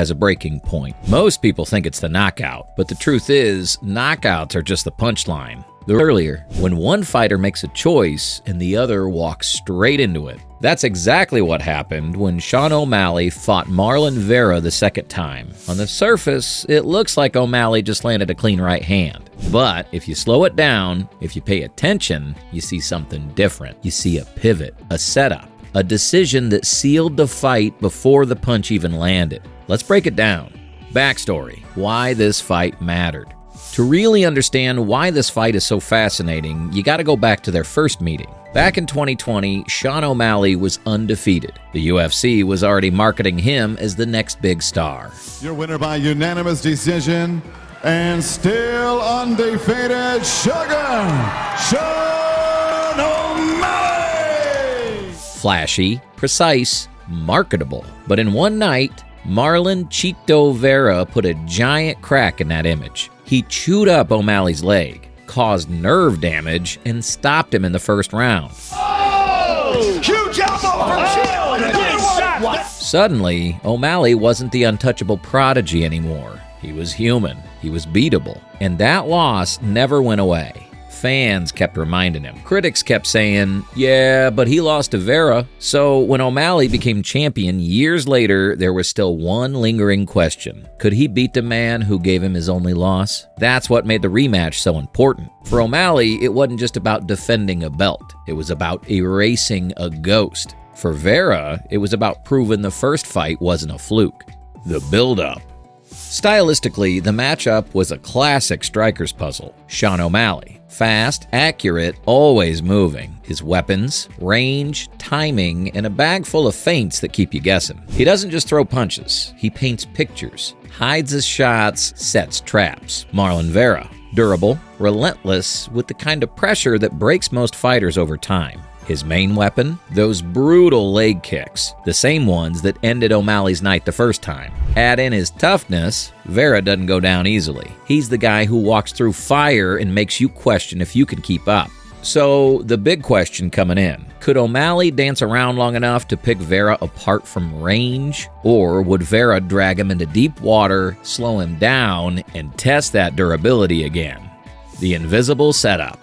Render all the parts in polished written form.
as a breaking point. Most people think it's the knockout, but the truth is, knockouts are just the punchline. Earlier, when one fighter makes a choice and the other walks straight into it. That's exactly what happened when Sean O'Malley fought Marlon Vera the second time. On the surface, it looks like O'Malley just landed a clean right hand. But if you slow it down, if you pay attention, you see something different. You see a pivot, a setup, a decision that sealed the fight before the punch even landed. Let's break it down. Backstory: why this fight mattered. To really understand why this fight is so fascinating, you gotta go back to their first meeting. Back in 2020, Sean O'Malley was undefeated. The UFC was already marketing him as the next big star. Your winner by unanimous decision, and still undefeated, Shogun, Sean O'Malley! Flashy, precise, marketable. But in one night, Marlon Chito Vera put a giant crack in that image. He chewed up O'Malley's leg, caused nerve damage, and stopped him in the first round. Oh! Huge elbow from Chito! Suddenly, O'Malley wasn't the untouchable prodigy anymore. He was human. He was beatable. And that loss never went away. Fans kept reminding him. Critics kept saying, yeah, but he lost to Vera. So when O'Malley became champion years later, there was still one lingering question. Could he beat the man who gave him his only loss? That's what made the rematch so important. For O'Malley, it wasn't just about defending a belt. It was about erasing a ghost. For Vera, it was about proving the first fight wasn't a fluke. The build-up. Stylistically, the matchup was a classic striker's puzzle. Sean O'Malley, fast, accurate, always moving. His weapons, range, timing, and a bag full of feints that keep you guessing. He doesn't just throw punches, he paints pictures, hides his shots, sets traps. Marlon Vera, durable, relentless, with the kind of pressure that breaks most fighters over time. His main weapon? Those brutal leg kicks, the same ones that ended O'Malley's night the first time. Add in his toughness, Vera doesn't go down easily. He's the guy who walks through fire and makes you question if you can keep up. So, the big question coming in, could O'Malley dance around long enough to pick Vera apart from range? Or would Vera drag him into deep water, slow him down, and test that durability again? The invisible setup.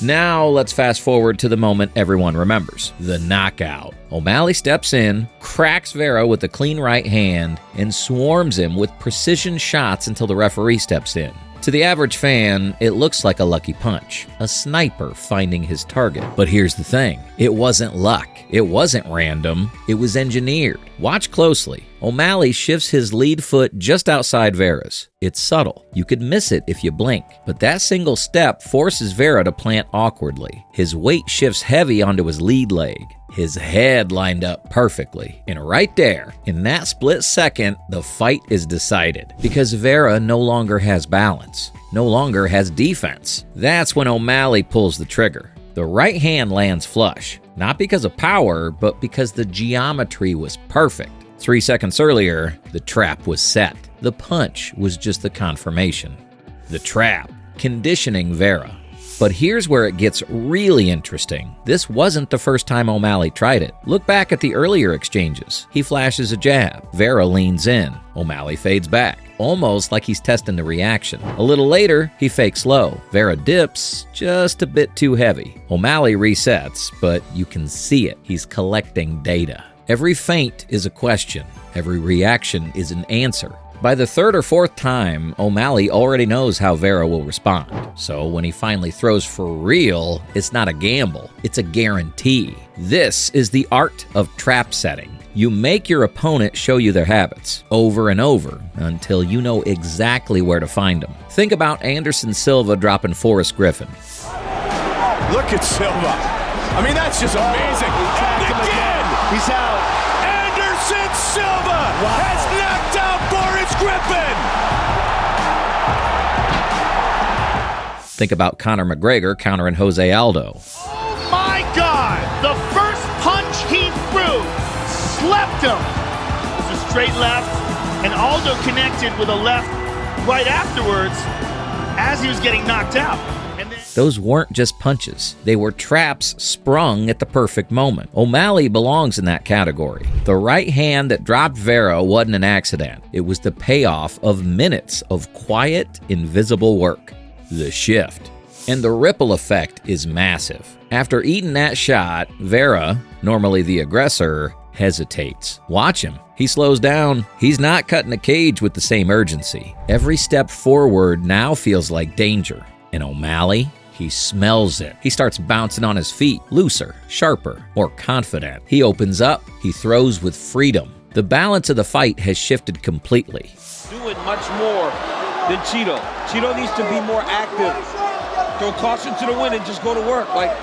Now, let's fast forward to the moment everyone remembers, the knockout. O'Malley steps in, cracks Vera with a clean right hand, and swarms him with precision shots until the referee steps in. To the average fan, it looks like a lucky punch, a sniper finding his target. But here's the thing, it wasn't luck, it wasn't random, it was engineered. Watch closely. O'Malley shifts his lead foot just outside Vera's. It's subtle. You could miss it if you blink. But that single step forces Vera to plant awkwardly. His weight shifts heavy onto his lead leg. His head lined up perfectly. And right there, in that split second, the fight is decided. Because Vera no longer has balance, no longer has defense. That's when O'Malley pulls the trigger. The right hand lands flush. Not because of power, but because the geometry was perfect. 3 seconds earlier, the trap was set. The punch was just the confirmation. The trap, conditioning Vera. But here's where it gets really interesting. This wasn't the first time O'Malley tried it. Look back at the earlier exchanges. He flashes a jab. Vera leans in. O'Malley fades back, almost like he's testing the reaction. A little later, he fakes low. Vera dips just a bit too heavy. O'Malley resets, but you can see it. He's collecting data. Every feint is a question. Every reaction is an answer. By the third or fourth time, O'Malley already knows how Vera will respond. So when he finally throws for real, it's not a gamble, it's a guarantee. This is the art of trap setting. You make your opponent show you their habits over and over until you know exactly where to find them. Think about Anderson Silva dropping Forrest Griffin. Look at Silva. I mean, that's just amazing. And again, he's out. Anderson Silva has knocked out Forrest Griffin. Think about Conor McGregor countering Jose Aldo. Oh my God! The first punch he threw slept him. It was a straight left, and Aldo connected with a left right afterwards as he was getting knocked out. And then Those weren't just punches. They were traps sprung at the perfect moment. O'Malley belongs in that category. The right hand that dropped Vera wasn't an accident. It was the payoff of minutes of quiet, invisible work. The shift. And the ripple effect is massive. After eating that shot, Vera, normally the aggressor, hesitates. Watch him. He slows down. He's not cutting a cage with the same urgency. Every step forward now feels like danger. And O'Malley, he smells it. He starts bouncing on his feet, looser, sharper, more confident. He opens up. He throws with freedom. The balance of the fight has shifted completely. Doing much more than Chito. Chito needs to be more active. Throw caution to the wind and just go to work. Like,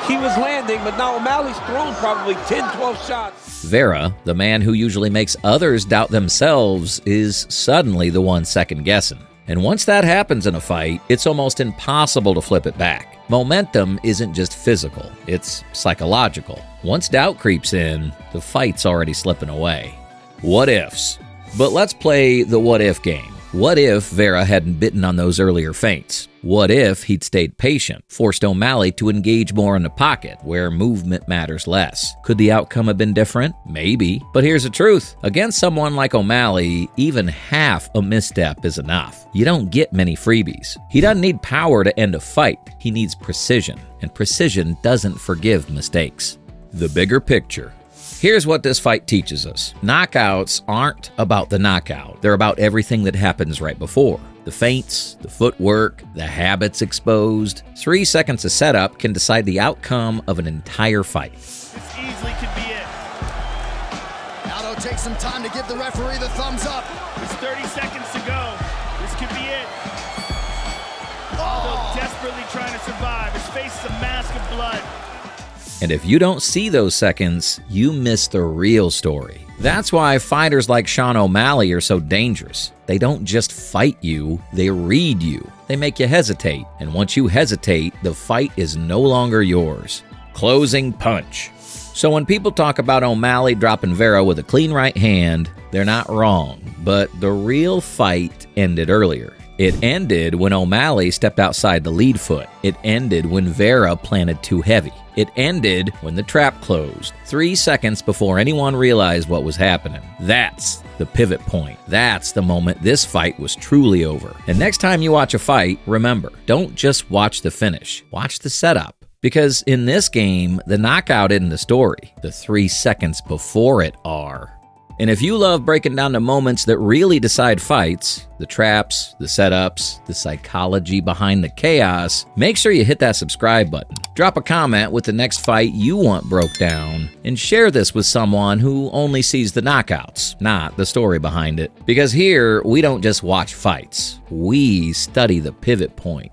he was landing, but now O'Malley's thrown probably 10, 12 shots. Vera, the man who usually makes others doubt themselves, is suddenly the one second-guessing. And once that happens in a fight, it's almost impossible to flip it back. Momentum isn't just physical, it's psychological. Once doubt creeps in, the fight's already slipping away. What ifs? But let's play the what-if game. What if Vera hadn't bitten on those earlier feints? What if he'd stayed patient, forced O'Malley to engage more in the pocket, where movement matters less? Could the outcome have been different? Maybe. But here's the truth. Against someone like O'Malley, even half a misstep is enough. You don't get many freebies. He doesn't need power to end a fight. He needs precision, and precision doesn't forgive mistakes. The bigger picture. Here's what this fight teaches us. Knockouts aren't about the knockout. They're about everything that happens right before. The feints, the footwork, the habits exposed. 3 seconds of setup can decide the outcome of an entire fight. This easily could be it. Aldo takes some time to give the referee the thumbs up. There's 30 seconds to go. This could be it. Aldo desperately trying to survive. His face is a mask of blood. And if you don't see those seconds, you miss the real story. That's why fighters like Sean O'Malley are so dangerous. They don't just fight you, they read you. They make you hesitate. And once you hesitate, the fight is no longer yours. Closing punch. So when people talk about O'Malley dropping Vera with a clean right hand, they're not wrong. But the real fight ended earlier. It ended when O'Malley stepped outside the lead foot. It ended when Vera planted too heavy. It ended when the trap closed, 3 seconds before anyone realized what was happening. That's the pivot point. That's the moment this fight was truly over. And next time you watch a fight, remember, don't just watch the finish. Watch the setup. Because in this game, the knockout isn't the story. The 3 seconds before it are. And if you love breaking down the moments that really decide fights, the traps, the setups, the psychology behind the chaos, make sure you hit that subscribe button. Drop a comment with the next fight you want broke down, and share this with someone who only sees the knockouts, not the story behind it. Because here, we don't just watch fights, we study the pivot point.